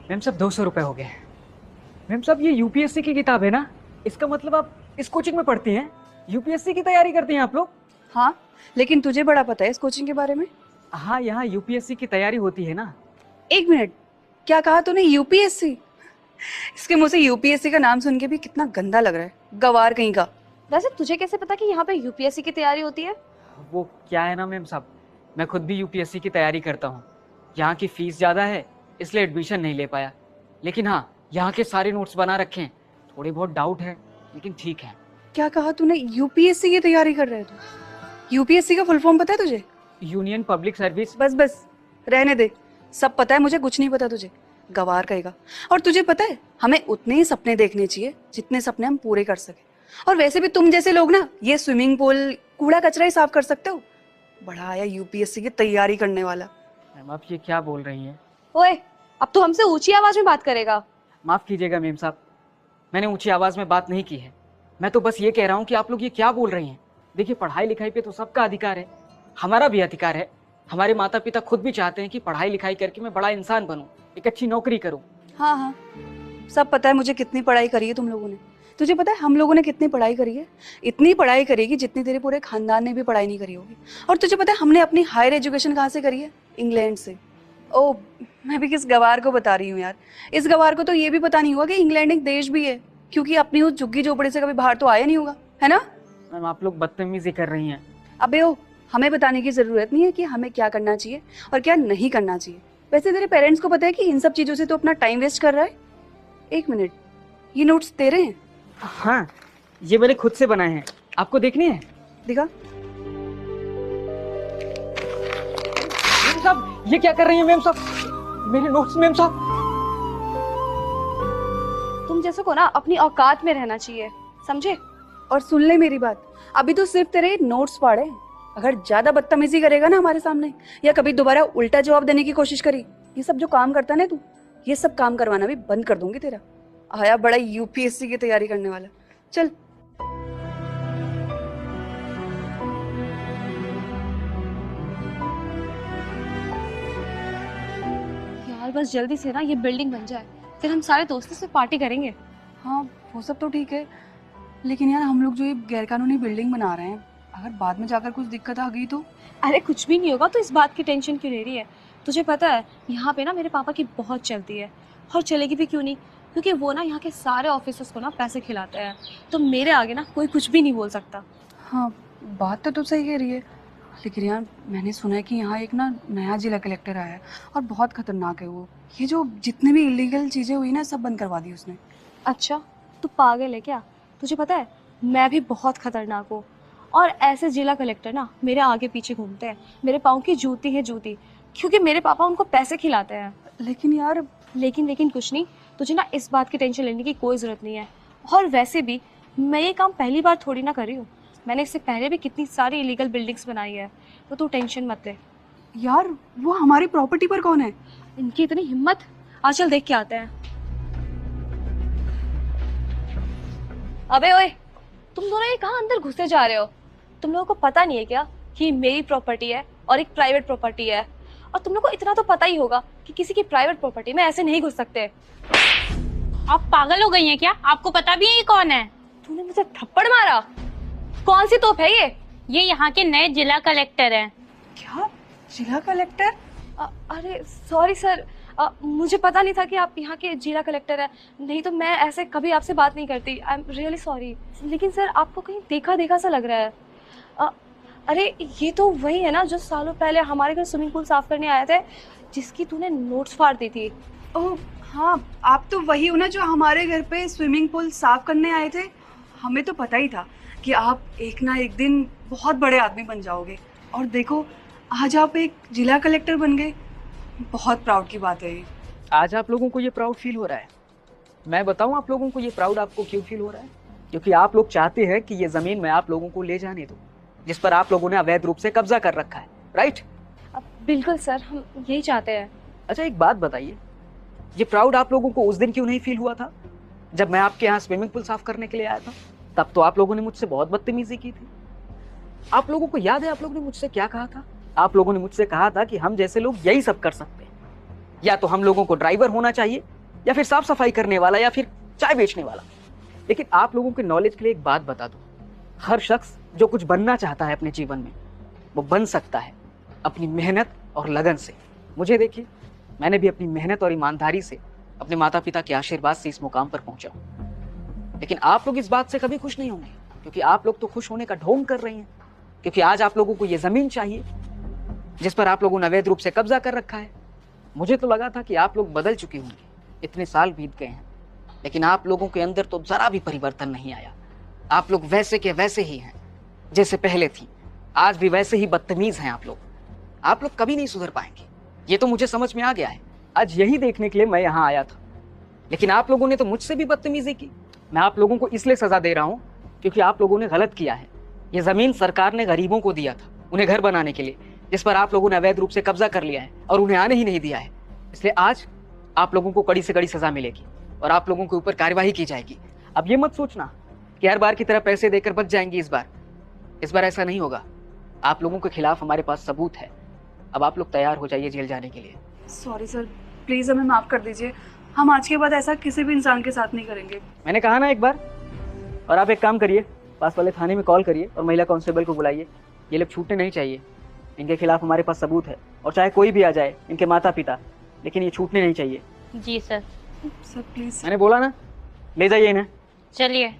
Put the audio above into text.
Ma'am साहब 200 रुपये हो गए। मैम साहब ये यूपीएससी की किताब है ना, इसका मतलब आप इस कोचिंग में पढ़ती हैं, यूपीएससी की तैयारी करती हैं आप लोग? हाँ, लेकिन तुझे बड़ा पता है इस कोचिंग के बारे में? हाँ, यहाँ यूपीएससी की तैयारी होती है ना। एक मिनट, क्या कहा तूने? यूपीएससी? इसके मुंह से यूपीएससी का नाम सुन के भी कितना गंदा लग रहा है, गवार कहीं का। वैसे तुझे कैसे पता कि यहाँ पे यूपीएससी की तैयारी होती है? वो क्या है ना मैम साहब, मैं खुद भी यूपीएससी की तैयारी करता हूँ। यहाँ की फीस ज़्यादा है इसलिए एडमिशन नहीं ले पाया, लेकिन हाँ यहाँ के सारे नोट्स बना रखे हैं। थोड़े बहुत डाउट है लेकिन ठीक है। क्या कहा तूने? यूपीएससी की तैयारी कर रहे है तू? यूपीएससी का फुल फॉर्म पता है तुझे? Union public service. बस बस, रहने दे। सब पता है मुझे, कुछ नहीं पता तुझे, गवार कहेगा। और तुझे पता है हमें उतने ही सपने देखने चाहिए जितने सपने हम पूरे कर सके। और वैसे भी तुम जैसे लोग ना ये स्विमिंग पूल कूड़ा कचरा ही साफ कर सकते हो, बड़ा आया यूपीएससी की तैयारी करने वाला। मैम आप ये क्या बोल रही हैं? ओए, अब तो हमसे ऊंची आवाज में बात करेगा। माफ़ कीजिएगा मैम साहब, मैंने ऊंची आवाज़ में बात नहीं की है। मैं तो बस ये कह रहा हूँ कि आप लोग ये क्या बोल रही हैं। देखिए पढ़ाई लिखाई पे तो सबका अधिकार है, हमारा भी अधिकार है। हमारे माता पिता खुद भी चाहते हैं कि पढ़ाई लिखाई करके मैं बड़ा इंसान बनूं, एक अच्छी नौकरी करूं। हाँ हाँ, सब पता है मुझे कितनी पढ़ाई करी है तुम लोगों ने। तुझे पता है हम लोगों ने कितनी पढ़ाई करी है? इतनी पढ़ाई करेगी जितनी तेरे पूरे खानदान ने भी पढ़ाई नहीं करी होगी। और तुझे पता है हमने अपनी हायर एजुकेशन कहाँ से करी है? इंग्लैंड से। ओ, मैं भी किस गवार को बता रही हूँ यार। इस गवार को तो ये भी पता नहीं होगा कि इंग्लैंड एक देश भी है, क्योंकि अपनी उस झुग्गी झोपड़ी से कभी बाहर तो आया नहीं होगा, है ना? मैम आप लोग बदतमीजी कर रही हैं। अबे ओ, हमें बताने की जरूरत नहीं है कि हमें क्या करना चाहिए और क्या नहीं करना चाहिए। वैसे तेरे पेरेंट्स को पता है कि इन सब चीजों से तो अपना टाइम वेस्ट कर रहा है? एक मिनट, ये नोट्स तेरे हैं? हाँ, ये मैंने खुद से बनाए हैं, आपको देखनी है? दिखा। मैम साहब ये क्या कर रही हैं मैम साहब, मेरे नोट्स मैम साहब। तुम जैसे को ना अपनी औकात में रहना चाहिए, समझे? और सुन ले मेरी बात, अभी तो सिर्फ तेरे नोट्स पढ़े। अगर ज्यादा बदतमीजी करेगा ना हमारे सामने, या कभी दोबारा उल्टा जवाब देने की कोशिश करी, ये सब जो काम करता ना तू, ये सब काम करवाना भी बंद कर दूंगी तेरा। आया बड़ा यूपीएससी की तैयारी करने वाला। चल। यार बस जल्दी से ना ये बिल्डिंग बन जाए, फिर हम सारे दोस्तों से पार्टी करेंगे। हाँ, वो सब तो ठीक है, लेकिन यार हम लोग जो ये गैरकानूनी बिल्डिंग बना रहे हैं, अगर बाद में जाकर कुछ दिक्कत आ गई तो? अरे कुछ भी नहीं होगा, तो इस बात की टेंशन क्यों ले रही है? तुझे पता है यहाँ पे ना मेरे पापा की बहुत चलती है, और चलेगी भी क्यों नहीं, क्योंकि वो ना यहाँ के सारे ऑफिसर्स को ना पैसे खिलाते हैं। तो मेरे आगे ना कोई कुछ भी नहीं बोल सकता। हाँ, बात तो तू सही कह रही है, लेकिन यार मैंने सुना है कि यहाँ एक ना नया जिला कलेक्टर आया है और बहुत खतरनाक है वो। ये जो जितने भी इलीगल चीजें हुई ना, सब बंद करवा दी उसने। अच्छा, तू पागल है क्या? तुझे पता है मैं भी बहुत खतरनाक हूँ, और ऐसे जिला कलेक्टर ना मेरे आगे पीछे घूमते हैं। मेरे पाँव की जूती है जूती, क्योंकि मेरे पापा उनको पैसे खिलाते हैं। लेकिन यार, लेकिन कुछ नहीं, तुझे ना इस बात की टेंशन लेने की कोई ज़रूरत नहीं है। और वैसे भी मैं ये काम पहली बार थोड़ी ना कर रही हूँ, मैंने इससे पहले भी कितनी सारी इलीगल बिल्डिंग्स बनाई है, तो तू टेंशन मत ले। यार वो हमारी प्रॉपर्टी पर कौन है? इनकी इतनी हिम्मत, आज चल देख के आते हैं। अबे ओए, तुम दोनों ये कहाँ अंदर घुसे जा रहे हो? तुम लोगों को पता नहीं है क्या कि मेरी प्रॉपर्टी है और एक प्राइवेट प्रॉपर्टी है? और तुम लोगों को इतना तो पता ही होगा कि किसी की प्राइवेट प्रॉपर्टी में ऐसे नहीं घुस सकते। आप पागल हो गई हैं क्या? आपको पता भी है ये कौन है? तूने मुझे थप्पड़ मारा? कौन सी तोप है ये? ये यहाँ के नए जिला कलेक्टर हैं। क्या? जिला कलेक्टर? अरे सॉरी सर, मुझे पता नहीं था कि आप यहाँ के जिला कलेक्टर हैं, नहीं तो मैं ऐसे कभी आपसे बात नहीं करती। I am really sorry. लेकिन सर आपको कहीं देखा देखा सा लग रहा है। अरे ये तो वही है ना जो सालों पहले हमारे घर स्विमिंग पूल साफ करने आए थे, जिसकी तूने नोट्स फाड़ दी थी। ओह हाँ, आप तो वही हो ना जो हमारे घर पे स्विमिंग पूल साफ करने आए थे। हमें तो पता ही था कि आप एक ना एक दिन बहुत बड़े आदमी बन जाओगे, और देखो आज आप एक जिला कलेक्टर बन गए। बहुत प्राउड की बात है ये। आज आप लोगों को ये प्राउड फील हो रहा है? मैं बताऊं आप लोगों को ये प्राउड आपको क्यों फील हो रहा है? क्योंकि आप लोग चाहते हैं कि ये जमीन मैं आप लोगों को ले जाने दूं, जिस पर आप लोगों ने अवैध रूप से कब्जा कर रखा है, राइट? बिल्कुल सर, हम यही चाहते हैं। अच्छा एक बात बताइए, ये प्राउड आप लोगों को उस दिन क्यों नहीं फील हुआ था जब मैं आपके यहाँ स्विमिंग पूल साफ करने के लिए आया था? तब तो आप लोगों ने मुझसे बहुत बदतमीजी की थी। आप लोगों को याद है आप लोगों ने मुझसे क्या कहा था? आप लोगों ने मुझसे कहा था कि हम जैसे लोग यही सब कर सकते हैं। या तो हम लोगों को ड्राइवर होना चाहिए, या फिर साफ सफाई करने वाला, या फिर चाय बेचने वाला। लेकिन आप लोगों के नॉलेज के लिए एक बात बता दूं, हर शख्स जो कुछ बनना चाहता है अपने जीवन में वो बन सकता है अपनी मेहनत और लगन से। मुझे देखिए, मैंने भी अपनी मेहनत और ईमानदारी से अपने माता पिता के आशीर्वाद से इस मुकाम पर पहुंचा हूं। लेकिन आप लोग इस बात से कभी खुश नहीं होंगे, क्योंकि आप लोग तो खुश होने का ढोंग कर रहे हैं, क्योंकि आज आप लोगों को ये जमीन चाहिए जिस पर आप लोगों ने अवैध रूप से कब्जा कर रखा है। मुझे तो लगा था कि आप लोग बदल चुके होंगे, इतने साल बीत गए हैं, लेकिन आप लोगों के अंदर तो जरा भी परिवर्तन नहीं आया। आप लोग वैसे के वैसे ही हैं जैसे पहले थी, आज भी वैसे ही बदतमीज हैं आप लोग कभी नहीं सुधर पाएंगे, ये तो मुझे समझ में आ गया है। आज यही देखने के लिए मैं यहाँ आया था, लेकिन आप लोगों ने तो मुझसे भी बदतमीजी की। मैं आप लोगों को इसलिए सजा दे रहा हूँ क्योंकि आप लोगों ने गलत किया है। ये जमीन सरकार ने गरीबों को दिया था उन्हें घर बनाने के लिए, जिस पर आप लोगों ने अवैध रूप से कब्जा कर लिया है और उन्हें आने ही नहीं दिया है। इसलिए आज आप लोगों को कड़ी से कड़ी सजा मिलेगी और आप लोगों के ऊपर कार्यवाही की जाएगी। अब ये मत सोचना कि हर बार की तरह पैसे देकर बच जाएंगी। इस बार ऐसा नहीं होगा। आप लोगों के खिलाफ हमारे पास सबूत है। अब आप लोग तैयार हो जाइए जेल जाने के लिए। सॉरी सर, प्लीज हमें माफ कर दीजिए। हम आज के बाद ऐसा किसी भी इंसान के साथ नहीं करेंगे। मैंने कहा ना एक बार। और आप एक काम करिए, पास वाले थाने में कॉल करिए और महिला कांस्टेबल को बुलाइए। ये लोग छूटने नहीं चाहिए, इनके खिलाफ हमारे पास सबूत है, और चाहे कोई भी आ जाए, इनके माता पिता, लेकिन ये छूटने नहीं चाहिए। जी सर। Sir please. मैंने बोला ना, ले जाइए इन्हें। चलिए।